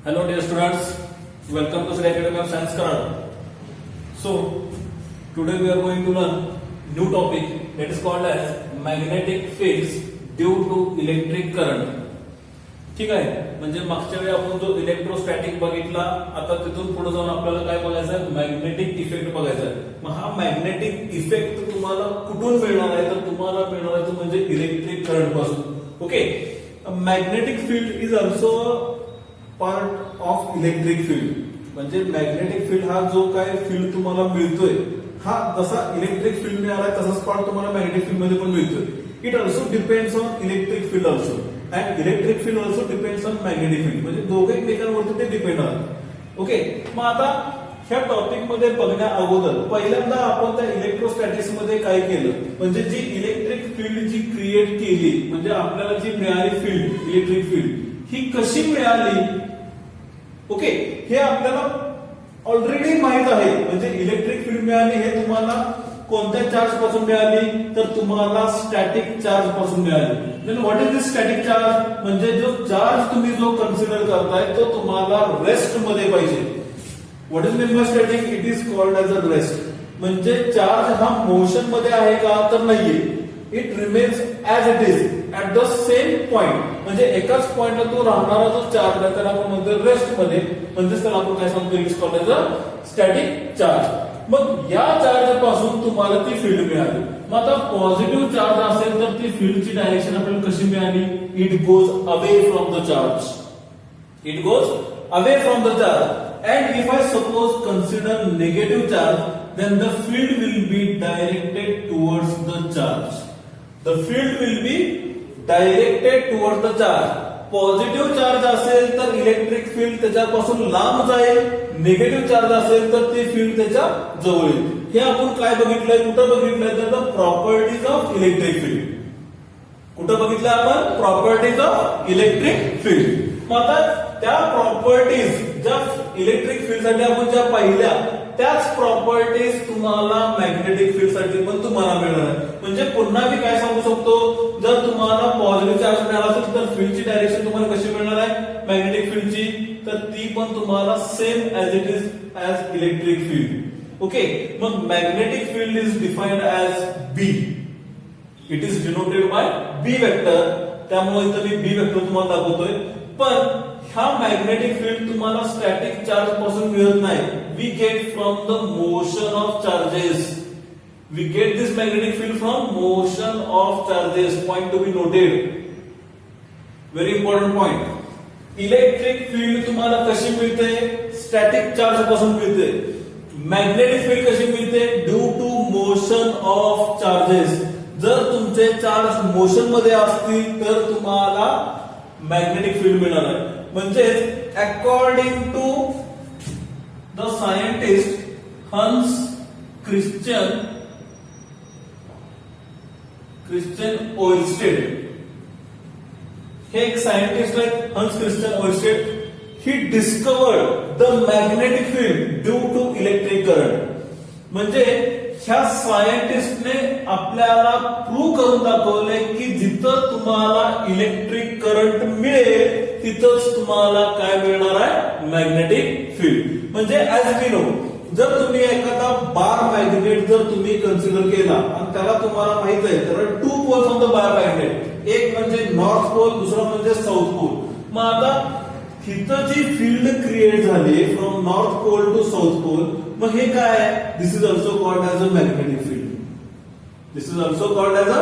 Hello dear students, welcome to Sri Academy of Science Kannada. So today we are going to learn new topic that is called as magnetic fields due to electric current. ठीक आहे, म्हणजे मागच्या वेळी आपण जो electrostatic बघितला, आता तिथून पुढे जाऊन आपल्याला काय बघायचं आहे, मॅग्नेटिक इफेक्ट बघायचा आहे. मग हा मॅग्नेटिक इफेक्ट तुम्हाला कुठून मिळणार आहे, तर तुम्हाला मिळणार आहे तो म्हणजे इलेक्ट्रिक करंट पासून. Okay, magnetic field is also part of electric field. म्हणजे मॅग्नेटिक फील्ड हा जो काय फील्ड तुम्हाला मिळतोय, हा जसा इलेक्ट्रिक फील्ड मिळाला तसाच पार्ट तुम्हाला मॅग्नेटिक फील्ड मध्ये पण मिळतोय. It also depends on electric field also and electric field also depends on magnetic field. म्हणजे दोघे एकमेकांवरती ते डिपेंड आहेत. ओके, मग आता ह्या टॉपिक मध्ये बघण्या अगोदर पहिल्यांदा आपण त्या इलेक्ट्रोस्टॅटिक्स मध्ये काय केलं, म्हणजे जी इलेक्ट्रिक फील्ड जी क्रिएट केली, म्हणजे आपल्याला जी मिळाली फील्ड, इलेक्ट्रिक फील्ड ही कशी मिळाली. ओके, हे आपल्याला ऑलरेडी माहित आहे. म्हणजे इलेक्ट्रिक फील्ड मिळाली हे तुम्हाला कोणत्या चार्ज पासून मिळाली, तर तुम्हाला स्टॅटिक चार्ज पासून मिळाली. Then what is this static charge, म्हणजे जो चार्ज तुम्ही जो कन्सिडर करताय तो तुम्हाला रेस्ट मध्ये पाहिजे. What is mean bye static, it is called as a rest. म्हणजे चार्ज हा मोशन मध्ये आहे का, तर नाहीये. It remains as it is at the same point. म्हणजे एकाच पॉइंटला तो राहणारा जो चार्ज आहे त्याला आपण म्हणतो रेस्ट मध्ये, म्हणजेच त्याला आपण काय सांगतो, it is called as a static charge. मग या चार्ज पासून तुम्हाला ती फील्ड मिळाली. मग आता पॉझिटिव्ह चार्ज असेल तर ती फील्डची डायरेक्शन आपल्याला कशी मिळाली, it goes away from the charge. It goes away from the charge. And if I suppose consider negative charge, then the field will be directed towards the charge. The field will be directed towards the charge. Positive charge असेल तर electric field त्याच्यापासून लांब जाईल, negative charge असेल तर ती field त्याच्या जवळ येईल. हे आपण काय बघितलंय, कुठं बघितलंय, तर the properties of electric field. कुठं बघितलं आपण, प्रॉपर्टीज ऑफ इलेक्ट्रिक फील्ड. मग आता त्या प्रॉपर्टीज ज्या इलेक्ट्रिक फील्ड साठी आपण ज्या पाहिल्या, त्याच प्रॉपर्टीज तुम्हाला मॅग्नेटिक फील्ड साठी पण तुम्हाला मिळणार आहे. म्हणजे पुन्हा मी काय सांगू शकतो, जर तुम्हाला पॉझिटिव्ह चार्ज मिळाला असेल तर फील्डची डायरेक्शन तुम्हाला कशी मिळणार आहे, मॅग्नेटिक फील्डची, तर ती पण तुम्हाला same as it is as electric field. Okay, मग magnetic field is defined as B. It is denoted by B vector. त्यामुळे इथं मी बी वेक्टर तुम्हाला दाखवतोय. पण हा मॅग्नेटिक फील्ड तुम्हाला स्टॅटिक चार्ज पासून मिळत नाही. We get from the motion of charges. We get this magnetic field from motion of charges. Point to be noted, very important point. Electric field तुम्हाला कशी मिळते, स्टॅटिक चार्ज पासून मिळते. Magnetic field कशी मिळते, due to motion of charges. जर तुमचे charge motion मध्ये असतील तर तुम्हाला मॅग्नेटिक फील्ड मिळणार आहे. म्हणजे according to the scientist Hans Christian Oersted. हे एक सायंटिस्ट आहेत, Hans Christian Oersted. He discovered the magnetic field due to electric current. म्हणजे ह्या सायंटिस्टने आपल्याला प्रूव्ह करून दाखवले की जिथं तुम्हाला इलेक्ट्रिक करंट मिळेल तिथंच तुम्हाला काय मिळणार आहे, मॅग्नेटिक फील्ड. म्हणजे ऍज वी नो, जर तुम्ही एखादा बार मॅग्नेट जर तुम्ही कन्सिडर केला आणि त्याला तुम्हाला माहित आहे तर two poles on the bar magnet, एक म्हणजे नॉर्थ पोल, दुसरा म्हणजे साऊथ पोल. मग आता हिथं जी फील्ड क्रिएट झाली from north pole to south pole, मग हे काय आहे, this is also called as a magnetic field. This is also called as a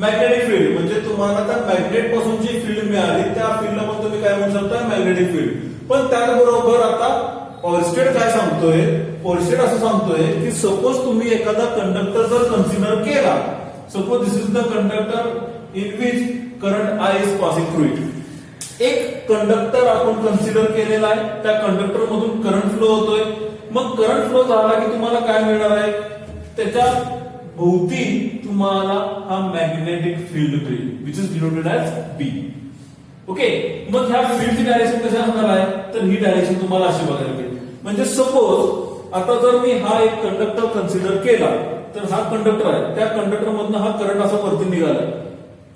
magnetic field. म्हणजे तुम्हाला त्या मॅग्नेट पासून जी फील्ड मिळाली त्या फील्डला पण तुम्ही काय म्हणू शकता, मॅग्नेटिक फील्ड. पण त्याचबरोबर आता ओयरस्टेड काय सांगतोय, ओयरस्टेड असं सांगतोय की सपोज तुम्ही एखादा कंडक्टर जर कन्सिडर केला, suppose this is the conductor in which current I is passing through it. एक कंडक्टर आपण कन्सिडर केलेला आहे, त्या कंडक्टर मधून करंट फ्लो होतोय. मग करंट फ्लो झाला की तुम्हाला काय मिळणार आहे, त्याच्या भोवती तुम्हाला हा मॅग्नेटिक फील्ड मिळेल, which is denoted as B. Okay, मग ह्या फील्डची डायरेक्शन कशी असणार आहे, तर ही डायरेक्शन तुम्हाला अशी बघायला मिळेल. म्हणजे सपोज आता जर मी हा एक कंडक्टर कन्सिडर केला, तर हा कंडक्टर आहे, त्या कंडक्टर मधनं हा करंट असा वरती निघाला,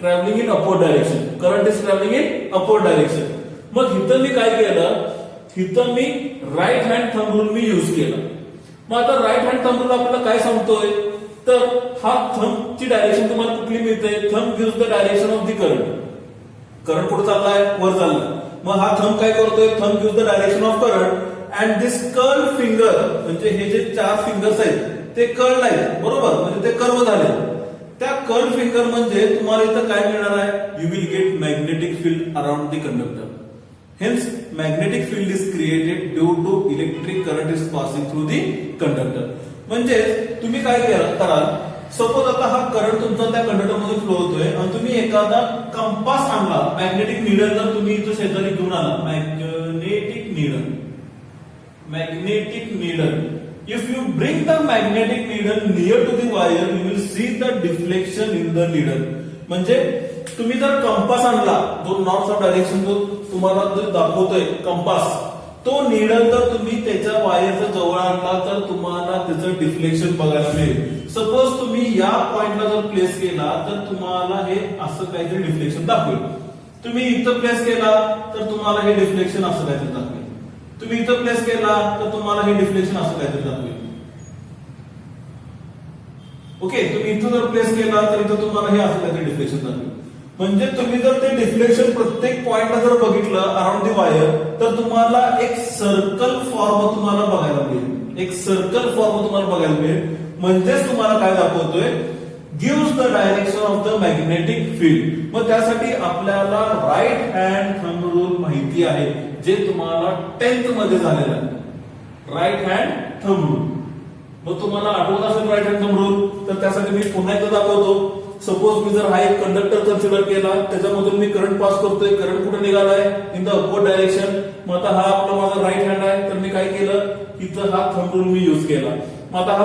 travelling in upward direction. Current is travelling in upward direction. मग इथं मी काय केलं, इथं मी राईट हँड थंब रूल मी यूज केला. मग आता राईट हँड थंब रूल आपल्याला काय सांगतोय, तर हा थंबची डायरेक्शन तुम्हाला कुठली मिळते, thumb gives the direction of the current. Current कुठे चाललाय, वर चाललाय. मग हा थंब काय करतोय, thumb gives the direction of current and this curl finger, म्हणजे हे जे 4 फिंगर्स आहेत ते कर्ल आहेत, बरोबर, म्हणजे ते कर्व झाले. त्या कर्ल फिंगर म्हणजे तुम्हाला इथं काय मिळणार आहे, you will get magnetic field around the conductor. Hence, magnetic field is created due to electric current is passing through the conductor. म्हणजे तुम्ही काय कराल, सपोज आता हा करंट तुमचा त्या कंडक्टर मध्ये फ्लो होतोय आणि तुम्ही एखादा कंपास आणला, मॅग्नेटिक नीडल जर तुम्ही इथं शेजारी घेऊन आला, magnetic needle. If you bring the magnetic needle near to the wire, you will see the deflection in the needle. म्हणजे तुम्ही जर कंपास आणला, जो नॉर्थ साऊथ डायरेक्शन जो तुम्हाला जो दाखवतोय कंपास, तो नीडल जर तुम्ही त्याच्या वायरच्या जवळ आणला तर तुम्हाला त्याचं डिफ्लेक्शन बघायला मिळेल. सपोज तुम्ही या पॉइंटला जर प्लेस केला तर तुम्हाला हे असं काहीतरी डिफ्लेक्शन दाखवेल. तुम्ही इथं प्लेस केला तर तुम्हाला हे डिफ्लेक्शन असं काहीतरी दाखवेल. तुम्ही इथं प्लेस केला तर तुम्हाला हे डिफ्लेक्शन असं काहीतरी दाखवेल. ओके, तुम्ही इथं जर प्लेस केला तर इथं तुम्हाला हे असं काहीतरी डिफ्लेक्शन दाखवेल. म्हणजे तुम्ही जर ते डिफ्लेक्शन प्रत्येक पॉइंटला जर बघितलं अराउंड दी वायर, तर तुम्हाला एक सर्कल फॉर्म तुम्हाला बघायला मिळेल. एक सर्कल फॉर्म तुम्हाला बघायला मिळेल. म्हणजेच तुम्हाला काय दाखवतोय, gives the direction of the magnetic field. मग त्यासाठी आपल्याला राईट हँड थंब रूल माहिती आहे, जे तुम्हाला 10th मध्ये झालेलं आहे. Right hand thumb rule. मग तुम्हाला आठवत असेल राईट हँड थंब रूल, तर त्यासाठी मी पुन्हा एकदा दाखवतो. सपोज मी जर हा एक कंडक्टर कन्सिडर केला, त्याच्यामधून मी करंट पास करतोय, करंट कुठे निघालाय, इन द अपवर्ड डायरेक्शन. मग आता हा आपला माझा राईट हँड आहे, तर मी काय केलं, इथं हा थंब रूल मी यूज केला. मग आता हा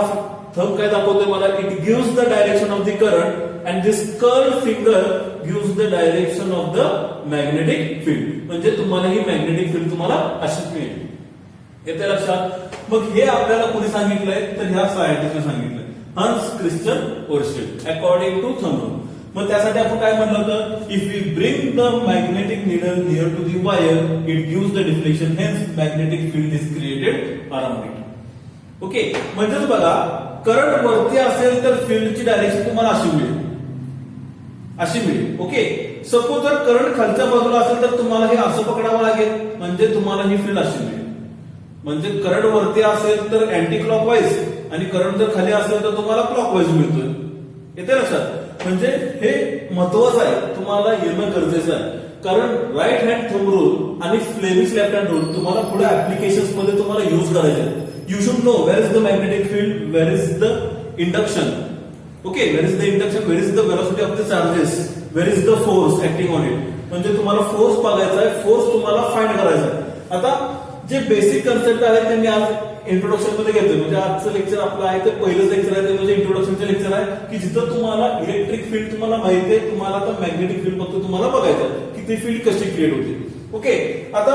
थंब काय दाखवतोय मला, it gives the direction of the current and this curl finger gives the direction of the magnetic field. म्हणजे तुम्हाला ही मॅग्नेटिक फील्ड तुम्हाला अशी मिळेल. येते लक्षात. मग हे आपल्याला कोणी सांगितलंय, तर ह्या सायंटिस्टने सांगितलंय, Hans Christian Oersted, according to thumb rule. मग त्यासाठी आपण काय म्हणलं होतं, if we bring the magnetic needle near to the wire, it gives the deflection, hence magnetic field is created around it. Okay, म्हणजेच बघा, करंट वरती असेल तर फील्डची डायरेक्शन तुम्हाला अशी मिळेल, अशी मिळेल. ओके, सपोज जर करंट खालच्या बाजूला असेल तर तुम्हाला हे असं पकडावं लागेल, म्हणजे तुम्हाला ही फील्ड अशी मिळेल. म्हणजे करंट वरती असेल तर अँटी क्लॉकवाईज आणि करंट जर खाली असेल तर तुम्हाला क्लॉकवाईज मिळतोय. येते लक्षात. म्हणजे हे महत्वाचं आहे, तुम्हाला येणं गरजेचं आहे. कारण राईट हँड थंब रूल आणि फ्लेमिश लेफ्ट हँड रूल तुम्हाला पुढे ऍप्लिकेशन्स मध्ये तुम्हाला युज करायचे आहेत. You should know where is the magnetic field, where is the induction. Okay, where is the induction, where is the velocity of the charges, where is the force acting on it. म्हणजे तुम्हाला force बघायचा आहे, force तुम्हाला find करायचा आहे. आता जे basic concept आहेत ते मी आज इंट्रोडक्शन मध्ये घेतोय. म्हणजे आजचं लेक्चर आपलं आहे ते पहिलंच लेक्चर आहे, ते म्हणजे इंट्रोडक्शनचं लेक्चर आहे, की जिथं तुम्हाला इलेक्ट्रिक फील्ड तुम्हाला माहिती आहे, तुम्हाला आता मॅग्नेटिक फील्ड फक्त तुम्हाला बघायचं की ती फील्ड कशी क्रिएट होते. ओके, आता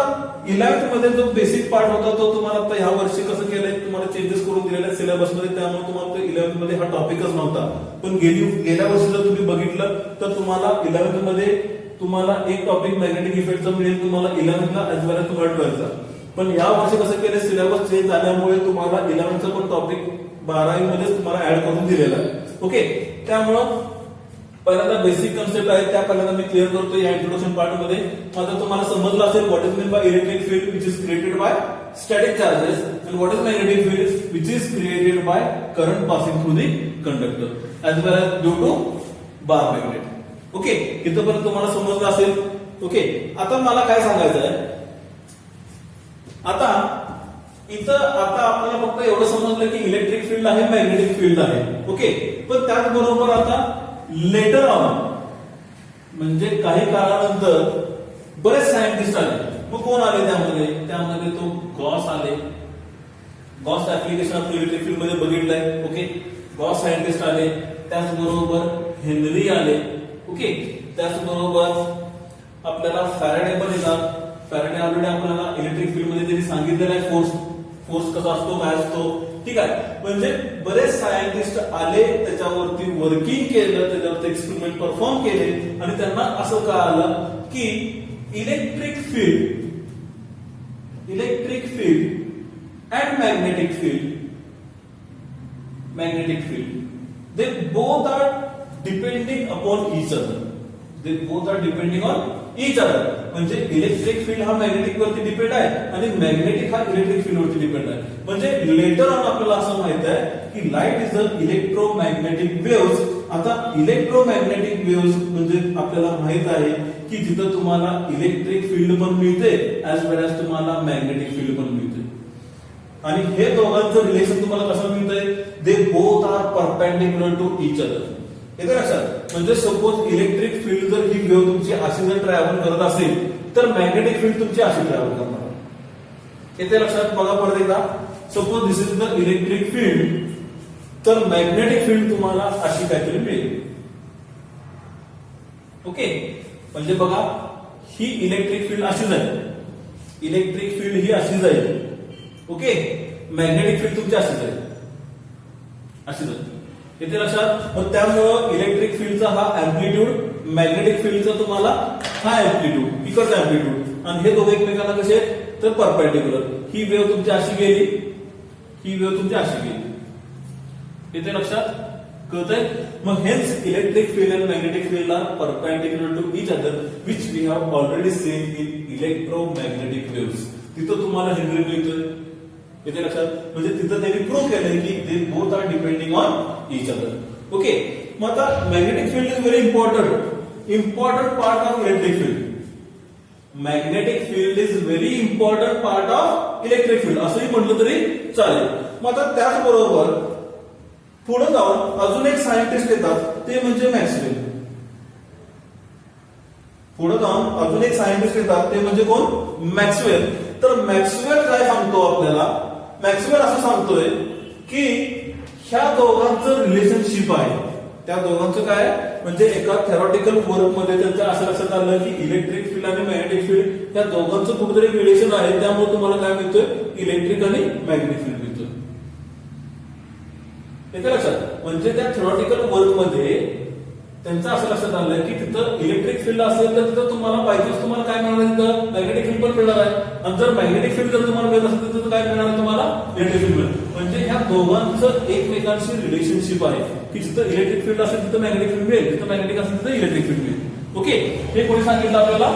11th मध्ये जो बेसिक पार्ट होता तो तुम्हाला आता ह्या वर्षी कसं केलंय, तुम्हाला चेंजेस करून दिलेले आहेत सिलेबस मध्ये, त्यामुळे तुम्हाला 11th मध्ये हा टॉपिकच नव्हता. पण गेल्या वर्षी जर तुम्ही बघितलं तर तुम्हाला 11th मध्ये तुम्हाला एक टॉपिक मॅग्नेटिक इफेक्टचा मिळेल, तुम्हाला 11th ला एज वेल एज तुम्हाला 12th ला. पण या वर्षी कसं केलं, सिलेबस चेंज झाल्यामुळे तुम्हाला 11th पण टॉपिक 12वी मध्येच तुम्हाला ऍड करून दिलेला आहे. ओके, त्यामुळं पहिल्यांदा बेसिक कन्सेप्ट आहे त्या पहिल्यांदा मी क्लिअर करतो या इंट्रोडक्शन पार्ट मध्ये. आता तुम्हाला समजलं असेल what is mean by electric field which is created by static charges and what is magnetic field which is created by current passing through the conductor as well as due to bar magnet. Okay, इथपर्यंत तुम्हाला समजलं असेल. Okay, आता मला काय सांगायचं आहे, आता इथं आता आपल्याला फक्त एवढं समजलं की इलेक्ट्रिक फील्ड आहे, मॅग्नेटिक फील्ड आहे. ओके, पण त्याचबरोबर आता लेटर ऑन म्हणजे काही काळानंतर बरेच सायंटिस्ट आले. मग कोण आले त्यामध्ये, त्यामध्ये तो गॉस आले. गॉस ऍप्लिकेशन आपण इलेक्ट्रिक फील्ड मध्ये बघितलंय. ओके, गॉस सायंटिस्ट आले, त्याचबरोबर हेनरी आले. ओके, त्याचबरोबर आपल्याला फॅरेडे पण येतात. फॅरेडे ऑलरेडी आपल्याला इलेक्ट्रिक फील्ड मध्ये त्यांनी सांगितलेलं आहे फोर्स कसा असतो, काय असतो. ठीक आहे, म्हणजे बरेच सायंटिस्ट आले, त्याच्यावरती वर्किंग केलं, त्याच्यावरती एक्सपेरिमेंट परफॉर्म केले आणि त्यांना असं कळालं की electric field electric field and magnetic field, they both are depending upon each other. म्हणजे इलेक्ट्रिक फील्ड हा मॅग्नेटिक वरती डिपेंड आहे आणि मॅग्नेटिक हा इलेक्ट्रिक फील्ड वरती डिपेंड आहे. म्हणजे लेटर ऑन आपल्याला असं माहित आहे की light is a electromagnetic waves. आता इलेक्ट्रोमॅग्नेटिक वेव्स म्हणजे आपल्याला माहित आहे की जिथं तुम्हाला इलेक्ट्रिक फील्ड पण मिळते ऍज वेल एज तुम्हाला मॅग्नेटिक फील्ड पण मिळते. आणि हे दोघांचं रिलेशन तुम्हाला कसं मिळतंय? They both are perpendicular to each other. येते लक्षात? म्हणजे सपोज इलेक्ट्रिक फील्ड जर ही वेव्ह तुमची अशी जर ट्रॅव्हल करत असेल तर मॅग्नेटिक फील्ड तुमची अशी ट्रॅव्हल करणार. येते लक्षात? बघा परत एकदा. Suppose this is the electric field, तर मॅग्नेटिक फील्ड तुम्हाला अशी काहीतरी मिळेल. ओके, म्हणजे बघा ही इलेक्ट्रिक फील्ड अशी जाईल, इलेक्ट्रिक फील्ड ही अशी जाईल. ओके, मॅग्नेटिक फील्ड तुमची अशी जाईल, अशी जाईल. येते लक्षात? मग त्यामुळं इलेक्ट्रिक फील्डचा हा अँप्लिट्यूड, मॅग्नेटिक फील्डचा तुम्हाला हा अँप्लिट्यूड, इकडचा अँप्लिट्यूड, आणि हे दोघे एकमेकांना कसे आहेत तर परपेंडिक्युलर. ही वेव्ह तुमची अशी गेली, ही वेव्ह तुमची अशी गेली. येते लक्षात? कळतंय? मग hence electric field and magnetic field are perpendicular to each other, which we have already seen in electromagnetic waves. तिथं तुम्हाला हेनरी मिळतोय. येते लक्षात? म्हणजे तिथं त्यांनी प्रूव्ह केलंय की they both are depending on each other. Okay, मग आता magnetic field is very important part of electric field. Magnetic field is very important part of electric field असंही म्हटलं तरी चालेल. मग आता त्याचबरोबर पुढे जाऊन अजून एक सायंटिस्ट येतात, ते म्हणजे मॅक्सवेल. पुढे जाऊन अजून एक सायंटिस्ट येतात, ते म्हणजे कोण? मॅक्सवेल. तर मॅक्सवेल काय सांगतो आपल्याला? मॅक्सवेल असं सांगतोय की ह्या दोघांचं रिलेशनशिप आहे. त्या दोघांचं काय म्हणजे एका थेरॉटिकल वर्क मध्ये त्यांचं असं लक्षात आलं की इलेक्ट्रिक फील्ड आणि मॅग्नेटिक फील्ड या दोघांचं कुठेतरी रिलेशन आहे. त्यामुळे तुम्हाला काय मिळतोय? इलेक्ट्रिक आणि मॅग्नेटिक फील्ड मिळतोय. येते लक्षात? म्हणजे त्या थेरॉटिकल वर्क मध्ये त्यांचं असं लक्षात आलं की तिथं इलेक्ट्रिक फील्ड असेल तर तिथं तुम्हाला पाहिजे तुम्हाला काय मिळणार आहे? तिथं मॅग्नेटिक फील्ड पण मिळणार आहे. आणि जर मॅग्नेटिक फील्ड जर तुम्हाला मिळत असेल तर तिथं काय मिळणार आहे तुम्हाला? इलेक्ट्रिक फील्ड मिळेल. म्हणजे ह्या दोघांचं एकमेकांशी रिलेशनशिप आहे की जिथं इलेक्ट्रिक फील्ड असेल तिथं मॅग्नेटिक फील्ड मिळेल, जिथं मॅग्नेटिक असेल तिथं इलेक्ट्रिक फील्ड मिळेल. ओके, हे कोणी सांगितलं आपल्याला?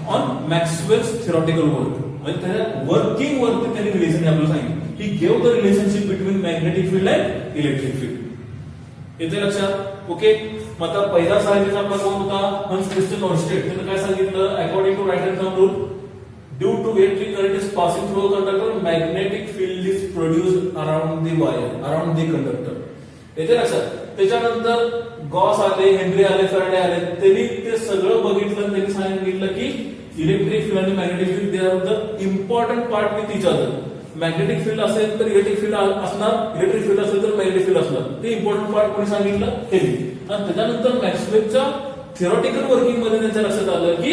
On Maxwell's theoretical work. म्हणजे त्या वर्किंग वरती त्यांनी रिलेशन आपल्याला सांगितलं. He gave the relationship between magnetic field and electric field. येते लक्षात? ओके, मग आता पहिला सायंटिस्ट आपला कोण होता? Hans Christian Oersted. त्यानं काय सांगितलं? According to right hand thumb rule, due to electric current is passing through a conductor, magnetic field is produced around the wire, around the conductor. येते लक्षात? त्याच्यानंतर गॉस आले, हेनरी आले, फॅराडे आले. त्यांनी ते सगळं बघितलं. त्यांनी सांगितलं की इलेक्ट्रिक फील्ड आणि magnetic field they are the important part with each other. Magnetic field असेल तर इलेक्ट्रिक फील्ड असणार, इलेक्ट्रिक फील्ड असेल तर मॅग्नेटिक फील्ड असणार. ते इम्पॉर्टंट पार्ट कोणी सांगितलं? हेनरी. आणि त्याच्यानंतर मॅक्सवेलच्या थिओरिटिकल वर्किंग मध्ये त्यांच्या लक्षात आलं की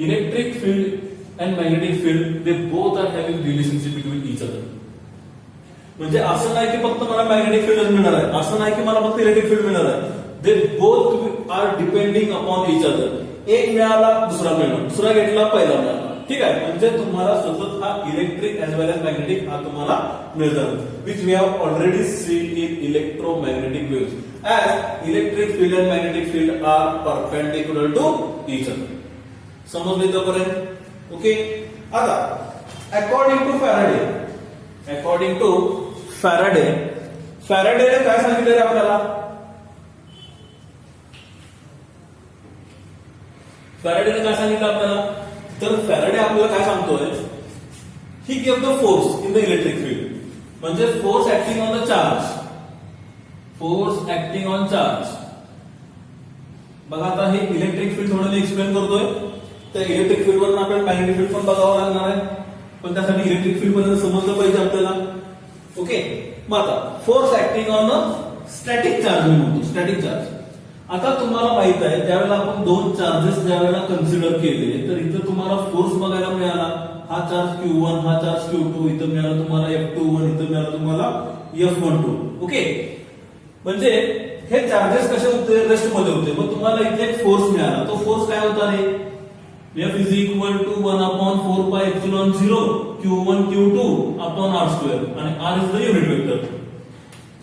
electric field and magnetic field they both are having relationship between each other. म्हणजे असं नाही की फक्त मला मॅग्नेटिक फील्डच मिळणार आहे, असं नाही की मला फक्त इलेक्ट्रिक फील्ड मिळणार आहे. They both are depending upon each other. एक मिळाला दुसरा मिळणार, दुसरा घेतला पहिला मिळाला. ठीक आहे? म्हणजे तुम्हाला सतत हा electric as well as magnetic हा तुम्हाला मिळतात, which we have already seen in electromagnetic waves. As electric field and magnetic field are perpendicular to each other. समजले इथपर्यंत? ओके, आता अकॉर्डिंग टू फॅराडे काय सांगितलं आपल्याला? फॅराडेने काय सांगितलं आपल्याला? तर फॅराडे आपल्याला काय सांगतोय? He give the force in the electric field. म्हणजे force acting on the charge. Force acting on charge. बघा आता हे इलेक्ट्रिक फील्ड थोडं मी एक्सप्लेन करतोय. त्या इलेक्ट्रिक फील्ड वरून आपल्याला मॅग्नेटिक फील्ड पण बघावं लागणार आहे, पण त्यासाठी इलेक्ट्रिक फील्ड बद्दल समजलं पाहिजे आपल्याला. ओके, मग आता force acting on a static charge मी म्हणतो, स्टॅटिक चार्ज. आता तुम्हाला माहित आहे ज्यावेळेला आपण दोन चार्जेस ज्यावेळेला कन्सिडर केले तर इथं तुम्हाला फोर्स बघायला मिळाला. हा चार्ज Q1, हा चार्ज Q2, इथं मिळाला तुम्हाला F21, इथं मिळाला तुम्हाला F12. ओके, म्हणजे हे चार्जेस कसे होते? रेस्ट मध्ये होते. मग तुम्हाला इथे एक फोर्स मिळाला. तो फोर्स काय होता रे? F is equal to 1 upon 4 pi epsilon 0 Q1 Q2 upon R square आणि R is the unit vector.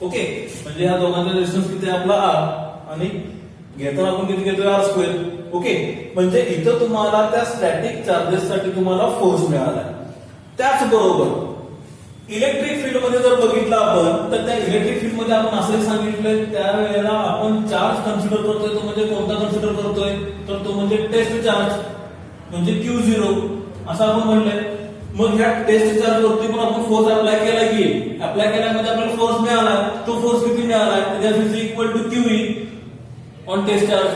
Okay, म्हणजे ह्या दोघांचा डिस्टन्स किती आहे आपला R आणि घेताना आपण किती घेतोय R स्क्वेअर. ओके, म्हणजे इथं तुम्हाला त्या स्टॅटिक चार्जेस साठी तुम्हाला फोर्स मिळाला. त्याचबरोबर इलेक्ट्रिक फील्ड मध्ये जर बघितलं आपण तर त्या इलेक्ट्रिक फील्ड मध्ये आपण असं सांगितलंय त्यावेळेला आपण चार्ज कन्सिडर करतोय. तो म्हणजे कोणता कन्सिडर करतोय तर तो म्हणजे टेस्ट चार्ज म्हणजे Q0 असं आपण म्हणलंय. मग ह्या टेस्ट चार्ज वरती पण आपण फोर्स अप्लाय केला की अप्लाय केल्यामध्ये आपल्याला फोर्स मिळाला. तो फोर्स किती मिळाला तर is equal to QE on test charge.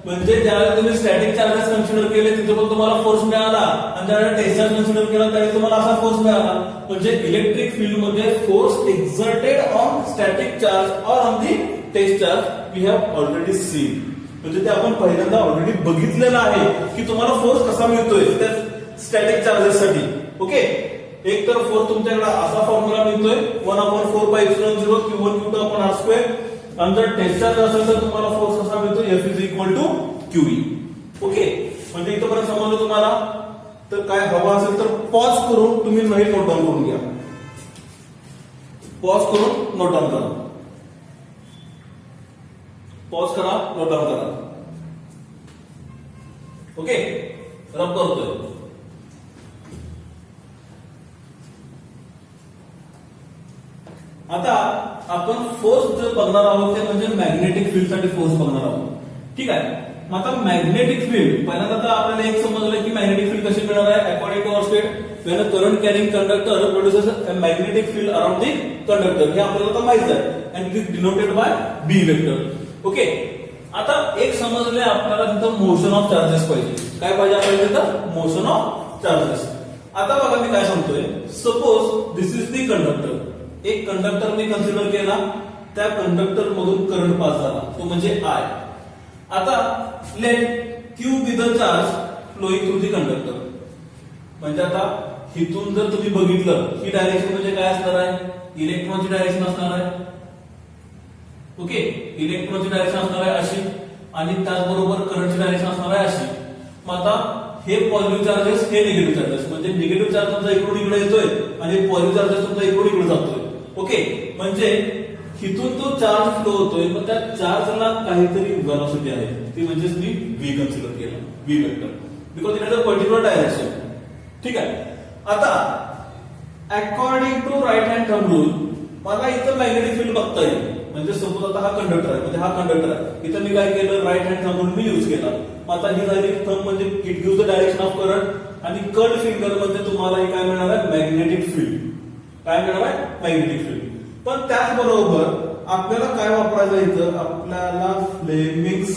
म्हणजे ज्यावेळेला तुम्ही स्टॅटिक चार्जेस कन्सिडर केले तिथे पण तुम्हाला फोर्स मिळाला आणि ज्यावेळेला टेस्ट चार्ज कन्सिडर केला त्यावेळी तुम्हाला असा फोर्स मिळाला. म्हणजे इलेक्ट्रिक फील्ड मध्ये force exerted on static charge or on the test charge we have already seen. म्हणजे ते आपण पहिल्यांदा ऑलरेडी बघितलेलं आहे की तुम्हाला फोर्स कसा मिळतोय त्या स्टॅटिक चार्जेस साठी. ओके, एक तर फोर्स तुमच्याकडे असा फॉर्म्युला मिळतोय 1 upon 4 pi epsilon 0 Q1 Q2 upon R square. आणि जर टेस्ट चार्ज असेल तर तुम्हाला फोर्स कसा मिळतो F is equal to QE. Okay, म्हणजे इथपर्यंत समजलं तुम्हाला. तर काय हवं असेल तर पॉज करून तुम्ही नाही नोट डाऊन करून घ्या. पॉज करून नोट डाऊन करा. पॉज करा, नोट डाऊन करा. ओके, रब करतोय. आता आपण फोर्स जे बघणार आहोत ते म्हणजे मॅग्नेटिक फील्ड साठी फोर्स बघणार आहोत. ठीक आहे, मग आता मॅग्नेटिक फील्ड पहिल्यांदा तर आपल्याला एक समजलं की मॅग्नेटिक फील्ड कशी मिळणार आहे. According to our state when a current carrying conductor produces a magnetic field around the conductor. हे आपल्याला आता माहित आहे and it is denoted by B vector. Okay, आता एक समजले आपल्याला तिथं मोशन ऑफ चार्जेस पाहिजे. काय पाहिजे आपल्याला तिथं मोशन ऑफ चार्जेस. आता बघा मी काय सांगतोय. Suppose this is the conductor. एक कंडक्टर मी कन्सिडर केला, त्या कंडक्टर मधून करंट पास झाला तो म्हणजे I. आता let Q be the charge flowing through the conductor. म्हणजे आता इथून जर तुम्ही बघितलं ही डायरेक्शन म्हणजे काय असणार आहे इलेक्ट्रॉनची डायरेक्शन असणार आहे. ओके, इलेक्ट्रॉनची डायरेक्शन असणार आहे अशी आणि त्याचबरोबर करंटची डायरेक्शन असणार आहे अशी. मग आता हे पॉझिटिव्ह चार्जेस हे निगेटिव्ह चार्जेस म्हणजे निगेटिव्ह चार्ज तुमचा इकडून इकडे येतोय आणि पॉझिटिव्ह चार्जेस तुमचा इकडून इकडे जातोय. ओके, म्हणजे इथून तो चार्ज फ्लो होतोय पण त्या चार्जला काहीतरी व्हेलॉसिटी आहे ती म्हणजे मी V कन्सिडर केला, V vector, because it has a particular direction. ठीक आहे, आता according to right hand thumb rule मला इथं मॅग्नेटिक फील्ड बघता येईल. म्हणजे सपोज आता हा कंडक्टर आहे म्हणजे हा कंडक्टर आहे. इथं मी काय केलं राईट हँड थंब रूल मी युज केला. आता ही झाली थंब म्हणजे it gives the direction of current आणि कर्ड फिंगर म्हणजे तुम्हाला हे काय मिळणार आहे मॅग्नेटिक फील्ड. काय मिळणार आहे मॅग्नेटिक फील्ड. पण त्याचबरोबर आपल्याला काय वापरायचं इथं आपल्याला फ्लेमिंग्स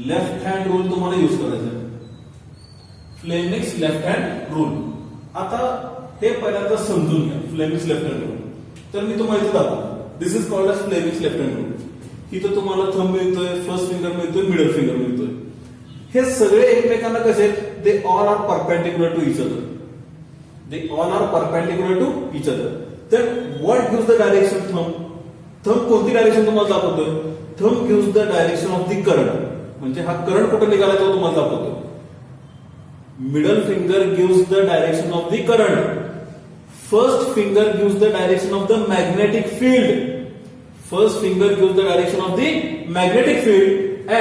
लेफ्ट हँड रूल तुम्हाला युज करायचा आहे. Fleming's left hand rule. आता हे पहिल्यांदा समजून घ्या फ्लेमिंग्स लेफ्ट हँड रूल. तर मी तुम्हाला इथे दाखवतो. This is called as Fleming's left hand rule. इथं तुम्हाला थंब मिळतोय, फर्स्ट फिंगर मिळतोय, मिडल फिंगर मिळतोय. हे सगळे एकमेकांना कसे they all are perpendicular to each other. They all are perpendicular to each other. then what gives the direction thumb? Thumb कोणती डायरेक्शन तुम्हाला दाखवतोय? Thumb gives the direction of the current. म्हणजे हा करंट कुठे निघाला तो तुम्हाला दाखवतोय. Middle finger gives the direction of the current. First finger gives the direction of the magnetic field. First finger gives the direction of the magnetic field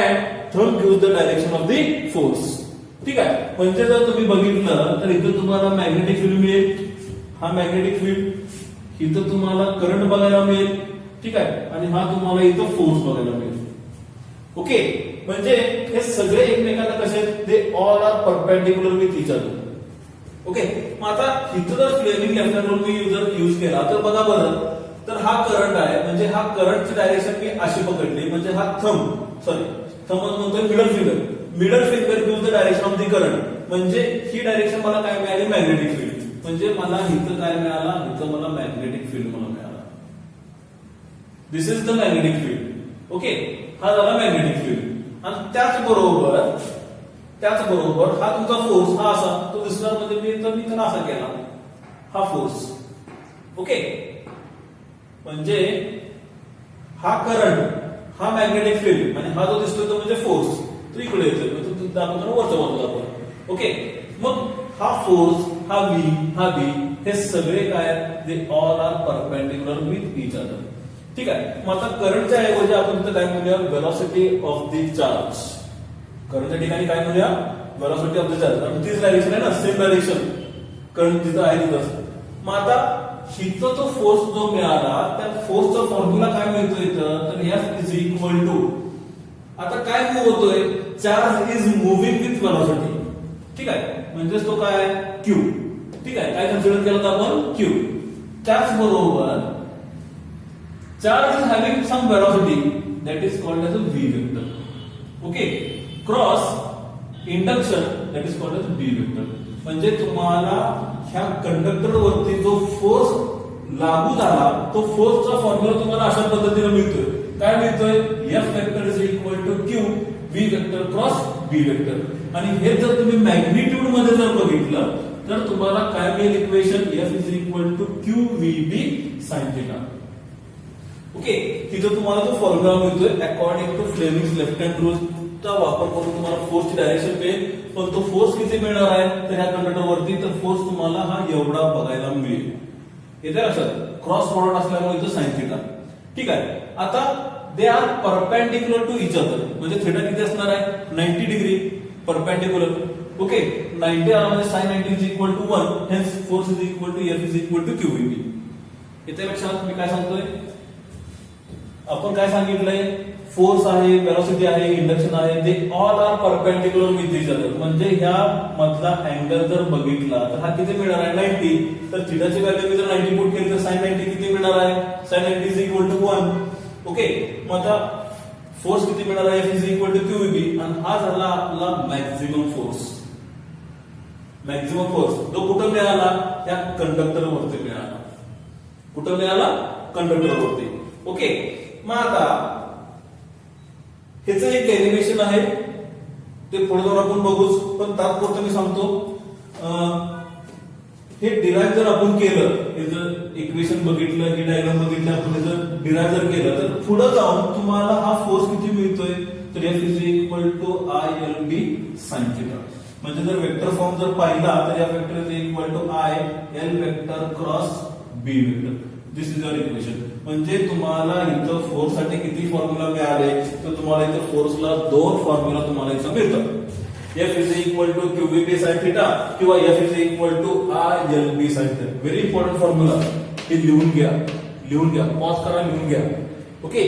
and thumb gives the direction of the force. ठीक आहे, म्हणजे जर तुम्ही बघितलं तर इथं तुम्हाला magnetic field मिळेल. हा मॅग्नेटिक फील्ड इथं तुम्हाला करंट बघायला मिळेल. ठीक आहे, आणि हा तुम्हाला इथं फोर्स बघायला मिळेल. ओके, म्हणजे हे सगळे एकमेकांना कसे they all are perpendicular with each other. Okay, मग आता इथं जर फ्लेमिंग लेफ्ट हँड रूल मी जर यूज केला तर बघा बरं, तर हा करंट आहे म्हणजे हा करंटची डायरेक्शन मी अशी पकडली म्हणजे हा थंब म्हणतोय middle finger. Middle finger gives the direction of the current म्हणजे ही डायरेक्शन मला काय मिळाली मॅग्नेटिक फील्ड. म्हणजे मला इथं काय मिळाला इथं मला मॅग्नेटिक फील्ड मला मिळाला. This is the magnetic field. Okay, हा झाला मॅग्नेटिक फील्ड. आणि त्याचबरोबर हा तुमचा फोर्स हा असा तो दिसणार म्हणजे मी तर असा केला हा फोर्स. ओके, म्हणजे हा करंट हा मॅग्नेटिक फील्ड आणि हा जो दिसतोय तो म्हणजे फोर्स. तो इकडे येतोय दाखवतो वरच्या बाजूला आपण. ओके, मग हा फोर्स, हा व्ही, हा बी, हे सगळे काय, they all are perpendicular with each other. ठीक आहे. मग आता करंटच्या ऐवजी आपण इथं काय म्हणूया, वेलॉसिटी ऑफ द चार्ज. करंटच्या ठिकाणी काय म्हणूया, वेलॉसिटी ऑफ द चार्ज. आणि तीच डायरेक्शन आहे ना, सेम डायरेक्शन करंट जिथं आहे तिथं. मग आता इथं तो फोर्स जो मिळाला, त्या फोर्सचा फॉर्म्युला काय मिळतो इथं, तर F इज इक्वल टू, आता काय मूव्ह होतोय, charge is moving with velocity. ठीक आहे, म्हणजेच तो काय, क्यू. ठीक आहे, काय कन्सिडर केलं आपण, क्यू. त्याच बरोबर charge is having some velocity, that is called as a V vector. Okay, cross induction, that is called as B vector. म्हणजे तुम्हाला ह्या कंडक्टर वरती जो फोर्स लागू झाला, तो फोर्सचा फॉर्म्युला तुम्हाला अशा पद्धतीने मिळतोय. काय मिळतोय, F vector is equal to Q V vector cross B vector. आणि हे जर तुम्ही मॅग्निट्यूड मध्ये जर बघितलं तर तुम्हाला काय मिळेल equation, F is equal to Q V B sine theta. Okay, तिथं तुम्हाला तो फॉर्म्युला मिळतोय according to Fleming's left hand rule चा वापर करून तुम्हाला फोर्सची डायरेक्शन मिळेल. पण तो फोर्स किती मिळणार आहे, तर ह्या कंडक्टर वरती तर फोर्स तुम्हाला हा एवढा बघायला मिळेल. येते लक्षात, क्रॉस प्रोडक्ट असल्यामुळे इथं साइन थिटा. ठीक आहे, आता they are perpendicular to each other, म्हणजे थिटा किती असणार आहे, 90 डिग्री परपेंडिक्युलर. ओके, 90 आला म्हणजे sine 90 is equal to 1, hence force is equal to F is equal to Q V B. येते लक्षात मी काय सांगतोय, आपण काय सांगितलंय, फोर्स आहे, वेलॉसिटी आहे, इंडक्शन आहे, ते all are perpendicular with each other. म्हणजे ह्या मधला अँगल जर बघितला तर हा किती मिळणार आहे, 90. तर थिटाची व्हॅल्यू मी जर 90 पुट केली तर साइन 90 किती मिळणार आहे, sine 90 is equal to 1. Okay, मग आता फोर्स किती मिळणार आहे, F is equal to Q V B. आणि हा झाला आपला मॅक्झिमम फोर्स. मॅक्झिमम फोर्स जो कुठं मिळाला, त्या कंडक्टर वरती मिळाला. कुठं मिळाला, कंडक्टर वरती. ओके, मग आता ह्याचं एक डेरिव्हेशन आहे, ते पुढे जाऊन आपण बघूच. पण तात्पुरतं मी सांगतो, हे डिराइव्ह जर आपण केलं, हे जर इक्वेशन बघितलं, हे डायग्राम बघितलं, आपण जर डिराइव्ह जर केलं तर पुढे जाऊन तुम्हाला हा फोर्स किती मिळतोय, तर F is equal to ILB sin theta. म्हणजे जर वेक्टर फॉर्म जर पाहिला तर या vector is equal to IL vector cross B vector. This is your equation. म्हणजे तुम्हाला इथं फोर्स साठी किती फॉर्म्युला मिळाले, तर तुम्हाला इथं फोर्सला 2 फॉर्म्युला तुम्हाला इथं मिळतात. F is equal to QVB sin theta किंवा F is equal to ILB sin theta. Very important formula, हे लिहून घ्या, लिहून घ्या, पॉज करा, लिहून घ्या. ओके,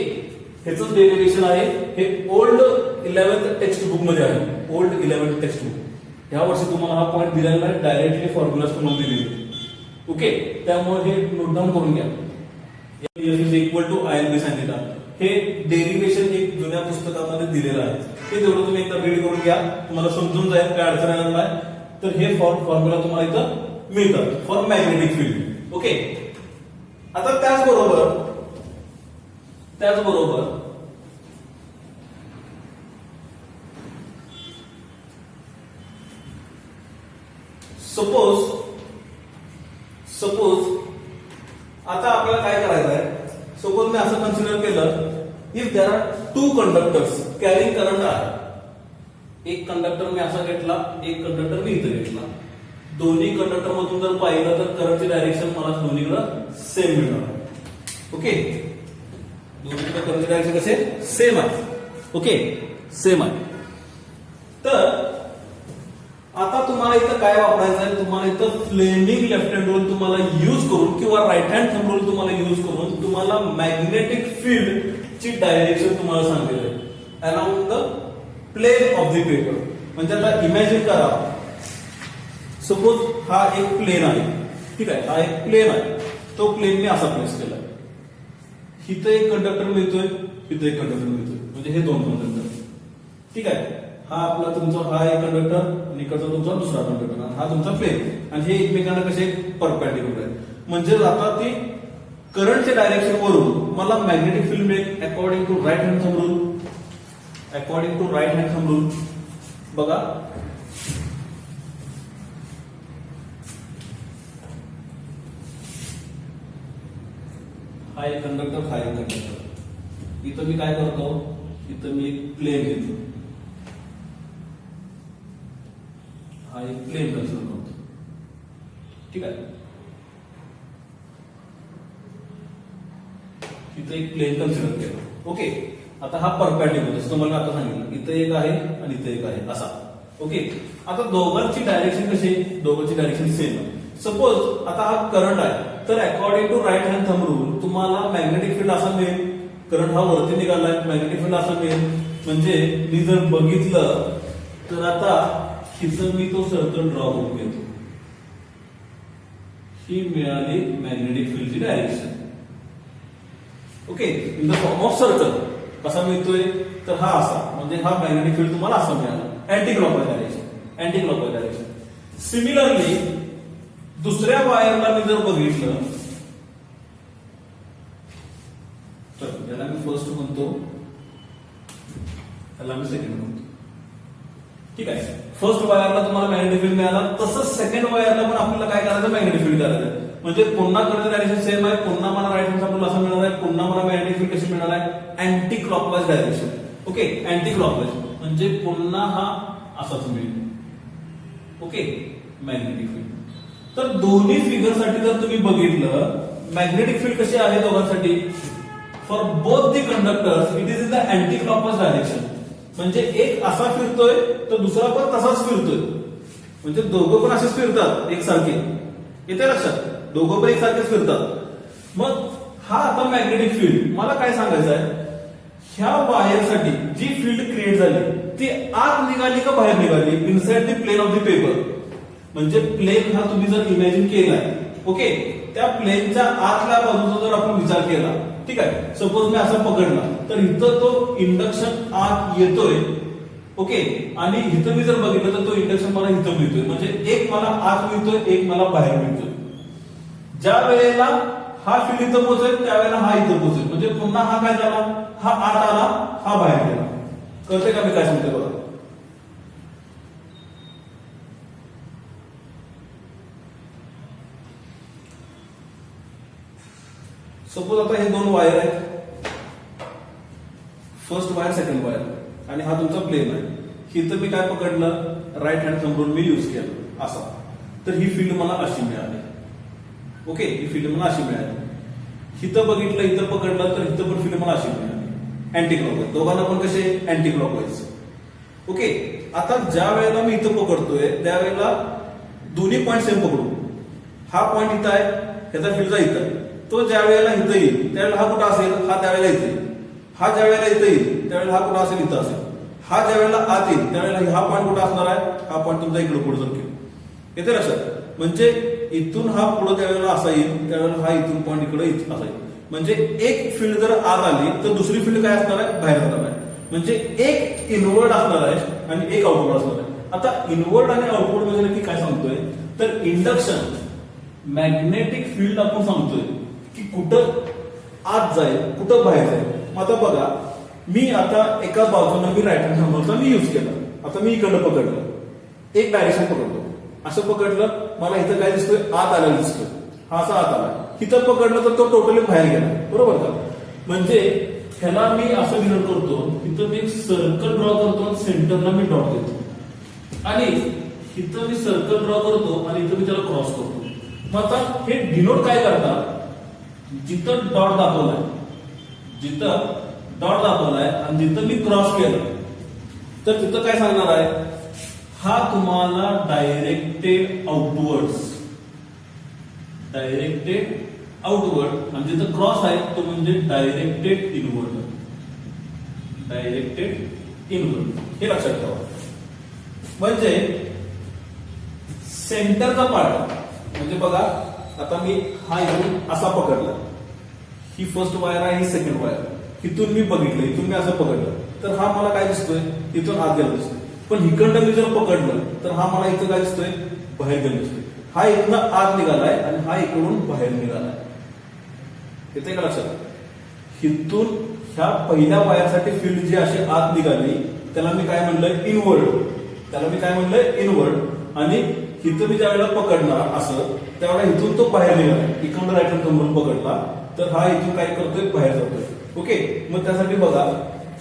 ह्याचं डेरिव्हेशन आहे, हे ओल्ड 11th टेक्स्ट बुक मध्ये आहे. Old 11th text book. ह्या वर्षी तुम्हाला हा पॉईंट दिलेला आहे, डायरेक्टली फॉर्म्युलाज तुम्हाला दिलेले. ओके, त्यामुळे हे नोट डाऊन करून घ्या. F is equal to ILB sin theta. हे डेरिव्हेशन एक जुन्या पुस्तकामध्ये दिलेलं आहे, ते तेवढं तुम्ही एकदा रीड करून घ्या, तुम्हाला समजून जाईल, काय अडचण येणार नाही. तर हे फॉर्म्युला तुम्हाला इथं मिळतात फॉर मॅग्नेटिक फील्ड. ओके, आता त्याचबरोबर सपोज आता आपल्याला काय करायचं आहे, सपोज मी असं कन्सिडर केलं, if there are 2 conductors carrying current आहे. एक कंडक्टर मी असा घेतला, एक कंडक्टर मी इथं घेतला. दोन्ही कंडक्टर मधून जर पाहिलं तर करंटची डायरेक्शन मला दोन्हीकडे सेम मिळणार. ओके, दोन्हीकडे करंटची डायरेक्शन कसे सेम आहे. ओके, सेम आहे. तर आता तुम्हाला इथं काय वापरायचं आहे, तुम्हाला इथं फ्लेमिंग लेफ्ट हँड रूल तुम्हाला यूज करून किंवा राईट हँड थंब रूल तुम्हाला यूज करून तुम्हाला मॅग्नेटिक फील्ड ची डायरेक्शन तुम्हाला सांगितलं आहे around the plane of the paper. म्हणजे आता इमॅजिन करा, सपोज हा एक प्लेन आहे. ठीक आहे, हा एक प्लेन आहे, तो प्लेन मी असा प्लेस केला. इथं एक कंडक्टर मिळतोय, इथं एक कंडक्टर मिळतोय, म्हणजे हे 2 कंडक्टर. ठीक आहे, हा आपला तुमचा हा एक कंडक्टर आणि इकडचा तुमचा दुसरा कंडक्टर, हा तुमचा प्लेन, आणि हे एकमेकांना कसे परपेंडिक्युलर आहे. म्हणजे आता ती करंटच्या डायरेक्शन वरून मला मॅग्नेटिक फील्ड मिळेल according to right hand thumb rule. According to right hand thumb rule बघा, हा एक कंडक्टर, हा एक कंडक्टर. इथं मी काय करतो, इथं मी एक प्लेन घेतो, हा एक प्लेन कन्सिडर करतो. ठीक आहे, इथं एक प्लेन कन्सिडर केलं. ओके, आता हा परपेंडिक्युलर जसं तुम्हाला आता सांगितलं, इथं एक आहे आणि इथं एक आहे असा. ओके, आता दोघांची डायरेक्शन कशी, दोघांची डायरेक्शन सेम आहे. सपोज आता हा करंट आहे, तर according to right hand thumb rule तुम्हाला मॅग्नेटिक फील्ड असा मिळेल. करंट हा वरती निघालाय, मॅग्नेटिक फील्ड असा मिळेल. म्हणजे मी जर बघितलं तर आता इथं मी तो सर्कल ड्रॉ करून घेतो. ही मिळाली मॅग्नेटिक फील्डची direction. Okay, in the form of circle. कसा मिळतोय, तर हा असा, म्हणजे हा मॅग्नेटिक फील्ड तुम्हाला असा मिळाला, anti clockwise direction, anti clockwise direction. Similarly दुसऱ्या वायरला मी जर बघितलं तर याला मी फर्स्ट म्हणतो, त्याला मी सेकंड म्हणतो. ठीक आहे, फर्स्ट वायरला तुम्हाला मॅग्नेटिक फील्ड मिळाला, तसंच सेकंड वायरला पण आपल्याला काय करायचं, मॅग्नेटिक फील्ड करायचं. म्हणजे पुन्हा करंट डायरेक्शन सेम आहे, पुन्हा मला राईट हँड साइड असं मिळणार आहे, पुन्हा मला मॅग्नेटिक फील्ड कशी मिळणार आहे, anti clockwise direction. Okay, anti clockwise म्हणजे पुन्हा हा असाच मिळेल. Okay, magnetic field. तर दोन्ही फिगर साठी जर तुम्ही बघितलं, मॅग्नेटिक फील्ड कशी आहे दोघांसाठी, for both the conductors it is in the anti clockwise direction. म्हणजे एक असा फिरतोय तर दुसरा पण तसाच फिरतोय, म्हणजे दोघं पण असेच फिरतात एकसारखे. येते लक्षात, दोघं पण एकसारखेच फिरतात. मग हा आता मॅग्नेटिक फील्ड मला काय सांगायचं आहे, ह्या वायरसाठी जी फील्ड क्रिएट झाली ती आत निघाली का बाहेर निघाली, inside the plane of the paper. म्हणजे प्लेन हा तुम्ही जर इमॅजिन केलाय, ओके, त्या प्लेनच्या आतल्या बाजूचा जर आपण विचार केला, ठीक आहे, सपोज मी असं पकडला तर इथं तो इंडक्शन आत येतोय. ओके, आणि इथं मी जर बघितलं तर तो इंडक्शन मला इथं मिळतोय. म्हणजे एक मला आत मिळतोय, एक मला बाहेर मिळतोय. ज्या वेळेला हा फील्ड इथं पोहोचेल त्यावेळेला हा इथं पोहोचेल. म्हणजे पुन्हा हा काय झाला, हा आत आला, हा बाहेर गेला. कळते का मी काय सांगतोय बघा. सपोज आता हे दोन वायर आहेत, फर्स्ट वायर सेकंड वायर, आणि हा तुमचा प्लेन आहे. इथं मी काय पकडलं, राईट हँड थंब रूल मी युज केला असा, तर ही फील्ड मला अशी मिळाली. ओके, ही फील्ड मला अशी मिळाली. इथं बघितलं, इथं पकडलं तर इथं पण फील्ड मला अशी मिळाली, अँटी क्लॉकवाईज. दोघांना पण कसे, अँटी क्लॉकवाईज. ओके, आता ज्या वेळेला मी इथं पकडतोय त्यावेळेला दोन्ही पॉईंट सेम पकडू. हा पॉईंट इथं आहे, ह्याचा फील्डचा इथं आहे. तो ज्या वेळेला इथं येईल त्यावेळेला हा कुठं असेल, हा त्यावेळेला इथे येईल. हा ज्या वेळेला इथं येईल त्यावेळेला हा कुठं असेल, इथं असेल. हा ज्या वेळेला आत येईल त्यावेळेला हा पॉईंट कुठं असणार आहे, हा पॉईंट तुमचा इकडे पुढे सरकेल. येते लक्षात. म्हणजे इथून हा पुढे त्यावेळेला असा येईल, त्यावेळेला हा इथून पॉईंट इकडे असा येईल. म्हणजे एक फील्ड जर आत आली तर दुसरी फील्ड काय असणार आहे, बाहेर जाणार आहे. म्हणजे एक इनवर्ड असणार आहे आणि एक आउटवर्ड असणार आहे. आता इनवर्ड आणि आउटवर्ड म्हणजे नक्की काय सांगतोय, तर इंडक्शन मॅग्नेटिक फील्ड आपण सांगतोय की कुठं आत जाईल, कुठं बाहेर जाईल. मग आता बघा, मी आता एका बाजूने मी राईट हँड नंबरचा मी युज केला. आता मी इकडं पकडलं, एक डायरेक्शन पकडतो, असं पकडलं, मला इथं काय दिसतोय, आत आलेला दिसतोय, हा असा आत आला. इथं पकडलं तर तो टोटली बाहेर गेला, बरोबर का. म्हणजे ह्याला मी असं डिनोट करतो, इथं मी एक सर्कल ड्रॉ करतो आणि सेंटरला मी डॉट देतो, आणि इथं मी सर्कल ड्रॉ करतो आणि इथं मी त्याला क्रॉस करतो. मग आता हे डिनोट काय करतात, जिथं डॉट दाखवलाय, जिथं डॉट दाखवलाय आणि जिथं मी क्रॉस केलं तर तिथं काय सांगणार आहे, हा तुम्हाला डायरेक्टेड आउटवर्ड्स, डायरेक्टेड आउटवर्ड, आणि जिथं क्रॉस आहे तो म्हणजे डायरेक्टेड इनवर्ड, डायरेक्टेड इनवर्ड. हे लक्षात ठेवा. म्हणजे सेंटरचा पार्ट, म्हणजे बघा आता मी हा इथून असा पकडला, ही फर्स्ट वायर आहे, ही सेकंड वायर. इथून मी बघितलं, इथून मी असं पकडलं तर हा मला काय दिसतोय, इथून आत गेला दिसतोय. पण इकडनं मी जर पकडलं तर हा मला इथं काय दिसतोय, बाहेर गेला दिसतोय. हा इथनं आत निघालाय आणि हा इकडून बाहेर निघालाय. येते का लक्षात. इथून ह्या पहिल्या वायरसाठी फील्ड जी अशी आत निघाली त्याला मी काय म्हणलंय, इनवर्ड. त्याला मी काय म्हणलंय, इनवर्ड. आणि इथं मी ज्या वेळेला पकडणार असं, त्यावेळेला इथून तो बाहेर निघाला, इकडून राईट हँड थंब पकडला तर हा इथून काय करतोय, बाहेर जातोय. ओके, मग त्यासाठी बघा,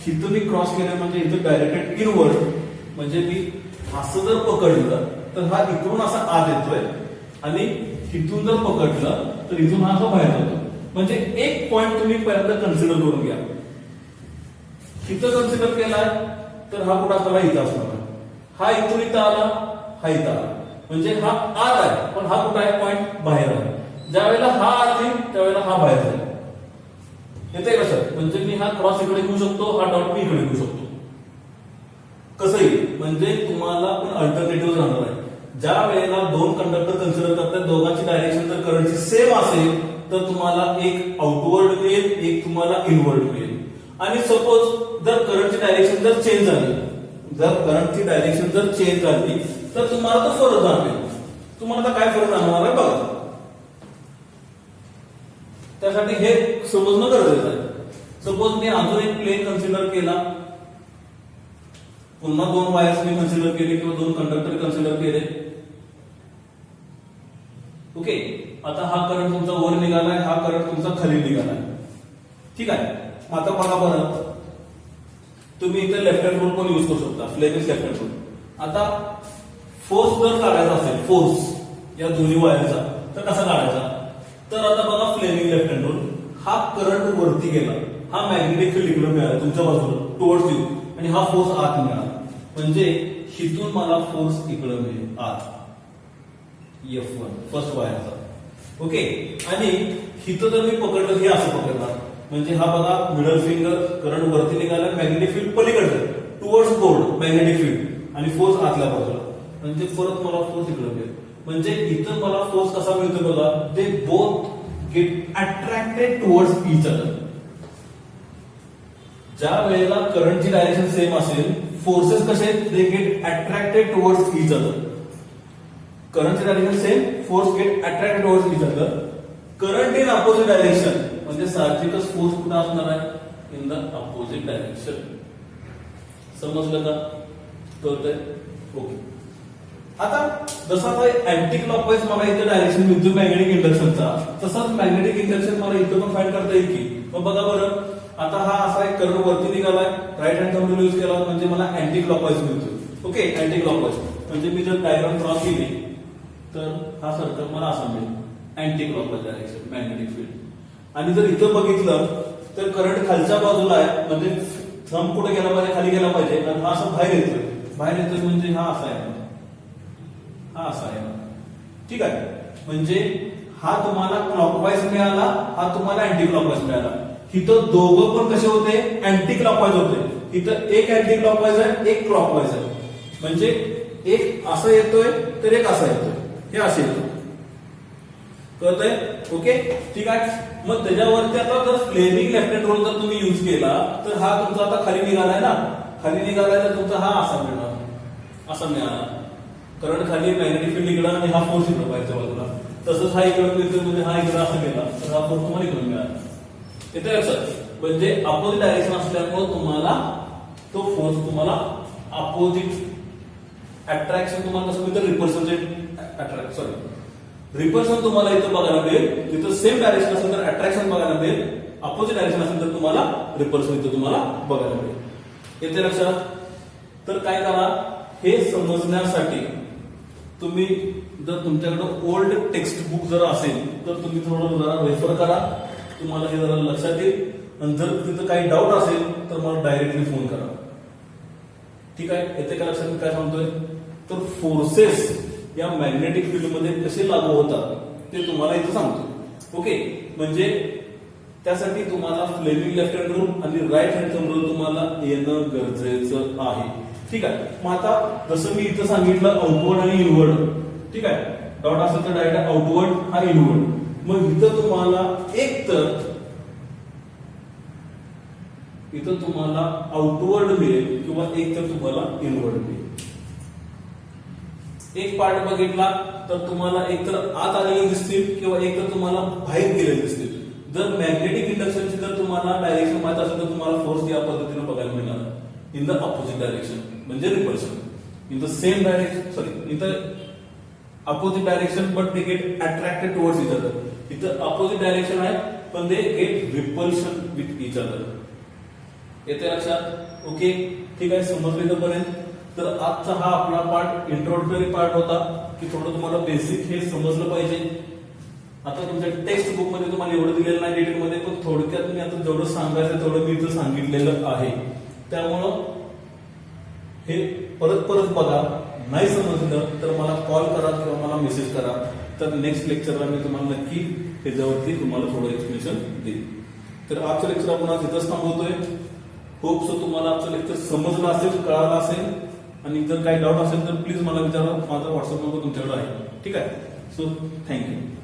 इथं मी क्रॉस केलं म्हणजे इथं डायरेक्टेड इनवर्ड, म्हणजे मी असं जर पकडलं तर हा इकडून असा आत येतोय आणि इथून जर पकडलं तर इथून हा बाहेर जातो. म्हणजे एक पॉइंट तुम्ही पहिल्यांदा कन्सिडर करून घ्या. इथं कन्सिडर केला तर हा कुठं असणार, इथं असणार. हा इथून इथं आला, हा इथं आला, म्हणजे हा आत आहे पण हा कुठं आहे, पॉइंट बाहेर आहे. ज्या वेळेला हा आत येईल त्यावेळेला हा बाहेर जाईल. येते कसं, म्हणजे मी हा क्रॉस इकडे घेऊ शकतो, हा डॉट मी इकडे घेऊ शकतो. कसंही म्हणजे तुम्हाला पण अल्टरनेटिव्ह राहणार आहे. ज्या वेळेला दोन कंडक्टर कन्सिडर करतात, दोघांची डायरेक्शन जर करंटची सेम असेल तर तुम्हाला एक आउटवर्ड मिळेल, एक तुम्हाला इनवर्ड मिळेल. आणि सपोज जर करंटची डायरेक्शन जर चेंज झाली, जर करंटची डायरेक्शन जर चेंज झाली तर तुम्हाला तो फरक जाणवेल. तुम्हाला आता काय फरक जाणवणार आहे बघा. त्यासाठी हे समजणं गरजेचं आहे. सपोज मी अजून एक प्लेन कन्सिडर केला, पुन्हा दोन वायर्स मी कन्सिडर केले किंवा दोन कंडक्टर कन्सिडर केले. ओके, आता हा करंट तुमचा वर निघालाय, हा करंट तुमचा खाली निघालाय. ठीक आहे, आता बघा बरं, तुम्ही इथे लेफ्ट हँड रूल पण यूज करू शकता, फ्लेमिश लेफ्ट हँड रूल. आता फोर्स जर काढायचा असेल, फोर्स या दोन्ही वायरचा, तर कसा काढायचा, तर आता बघा फ्लेमिंग लेफ्ट हँड रूल. हा करंट वरती गेला, हा मॅग्नेटिक फील्ड इकडे मिळाला तुमच्या बाजूला टुवर्ड्स यू, आणि हा फोर्स आत मिळाला, म्हणजे हिथून मला फोर्स इकडे मिळेल आत, F1 फर्स्ट वायरचा. ओके, आणि हिथं जर मी पकडलं, हे असं पकडणार, म्हणजे हा बघा मिडल फिंगर, करंट वरती निघाला, मॅग्नेटिक फील्ड पलीकडे टुवर्ड्स बोर्ड मॅग्नेटिक फील्ड, आणि फोर्स आतल्या बाजूला, म्हणजे परत मला फोर्स इकडे मिळेल. म्हणजे इथं मला फोर्स कसा मिळतो बघा, they both get attracted towards each other. ज्या वेळेला करंटची डायरेक्शन सेम असेल, फोर्सेस कसे, they get attracted towards each other. करंटची direction same, force get attracted towards each other. Current in opposite direction, म्हणजे साहजिकच फोर्स कुठे असणार आहे, इन द अपोजिट डायरेक्शन. समजलं का, कळतंय? ओके. आता जसं आता अँटी क्लॉकवाईज मला इथे डायरेक्शन विद्युत मॅग्नेटिक इंडक्शनचा, तसंच मॅग्नेटिक इंडक्शन मला इथं पण फाइंड करता येईल की. मग बघा बरं, आता हा असा एक करंट वरती निघालाय, right hand thumb rule use केला म्हणजे मला अँटी क्लॉकवाईज मिळतो. ओके, अँटी क्लॉकवाईज म्हणजे मी जर डायग्राम ड्रॉ केली तर हा सर्कल मला असा मिळेल, anti clockwise direction magnetic field. आणि जर इथं बघितलं तर करंट खालच्या बाजूला आहे, म्हणजे थंब कुठे गेला पाहिजे, खाली गेला पाहिजे, आणि हा असं बाहेर येतोय म्हणजे हा असा आहे, हा असा आहे. ठीक आहे, म्हणजे हा तुम्हाला क्लॉकवाईज मिळाला, हा तुम्हाला अँटी क्लॉकवाईज मिळाला. इथं दोघं पण कसे होते, अँटी क्लॉकवाईज होते. इथं एक अँटी क्लॉकवाईज आहे, एक क्लॉकवाईज आहे, म्हणजे एक असं येतोय तर एक असा येतोय, हे असे येतो. कळतंय? ओके, ठीक आहे. मग त्याच्यावरती आता जर फ्लेमिंग लेफ्ट हँड रूल जर तुम्ही युज केला तर हा तुमचा आता खाली निघालाय ना, खाली निघालाय तर तुमचा हा असा मिळणार, असा मिळाला. करंट खाली, मॅग्नेटिक फील्ड इकडं, आणि हा फोर्स इकडं बाहेरच्या बाजूला. तसंच हा इकडं मिळतो, म्हणजे हा इकडं असं गेला तर हा फोर्स तुम्हाला इकडून मिळाला. येते लक्षात? म्हणजे अपोजिट डायरेक्शन असल्यामुळे तुम्हाला तो फोर्स तुम्हाला अपोजिट अट्रॅक्शन तुम्हाला कसं मिळतं, रिपल्शन रिपल्शन तुम्हाला इथं बघायला मिळेल. तिथं सेम डायरेक्शन असेल तर अट्रॅक्शन बघायला मिळेल, अपोजिट डायरेक्शन असेल तर तुम्हाला रिपल्शन इथं तुम्हाला बघायला मिळेल. येते लक्षात? तर काय करा, हे समजण्यासाठी तुम्ही जर तुमच्याकडे ओल्ड टेक्स्ट बुक जर असेल तर तुम्ही थोडं जरा रेफर करा, तुम्हाला हे जरा लक्षात येईल. आणि जर तिथं काही डाऊट असेल तर मला डायरेक्टली फोन करा. ठीक आहे, येते का लक्षात? मी काय सांगतोय, तर फोर्सेस या मॅग्नेटिक फील्ड मध्ये कसे लागू होतात ते तुम्हाला इथं सांगतो. ओके, म्हणजे त्यासाठी तुम्हाला फ्लेमिंग लेफ्ट हँड रूल आणि राईट हँड थंब रूल तुम्हाला येणं गरजेचं आहे. ठीक आहे, मग आता जसं मी इथं सांगितलं आउटवर्ड आणि इनवर्ड. ठीक आहे, डॉट असेल तर डायरेक्ट आउटवर्ड हा इनवर्ड. मग इथं तुम्हाला एक तर इथं तुम्हाला आउटवर्ड मिळेल किंवा एक तर तुम्हाला इनवर्ड मिळेल. एक पार्ट बघितला तर तुम्हाला एक तर आत आलेले दिसतील किंवा एक तर तुम्हाला बाहेर गेलेले दिसतील. जर मॅग्नेटिक इंडक्शनची जर तुम्हाला डायरेक्शन माहित असेल तर तुम्हाला फोर्स या पद्धतीने बघायला मिळणार इन द अपोजिट डायरेक्शन, म्हणजे repulsion. In the same direction, in the opposite direction but they get attracted towards each other. इथं अपोजिट डायरेक्शन आहे पण they get repulsion with each other. येते लक्षात? ओके, ठीक आहे, समजले पर्यंत. तर आजचा हा आपला पार्ट इंट्रोडक्टरी पार्ट होता की थोडं तुम्हाला बेसिक हे समजलं पाहिजे. आता तुमच्या टेक्स्ट बुक मध्ये तुम्हाला एवढं दिलेलं नाही डिटेल मध्ये, पण थोडक्यात मी आता जेवढं सांगायचं तेवढं मी इथं सांगितलेलं आहे. त्यामुळं हे परत परत बघा. नाही समजलं तर मला कॉल करा किंवा मला मेसेज करा. तर नेक्स्ट लेक्चरला मी तुम्हाला नक्की त्याच्यावरती तुम्हाला थोडं एक्सप्लेनेशन देईल. तर आजचं लेक्चर आपण आज इथंच थांबवतोय. होप सो तुम्हाला आजचं लेक्चर समजलं असेल, कळालं असेल. आणि जर काही डाऊट असेल तर प्लीज मला विचारा. माझा व्हॉट्सअप नंबर तुमच्याकडे आहे. ठीक आहे. So thank you.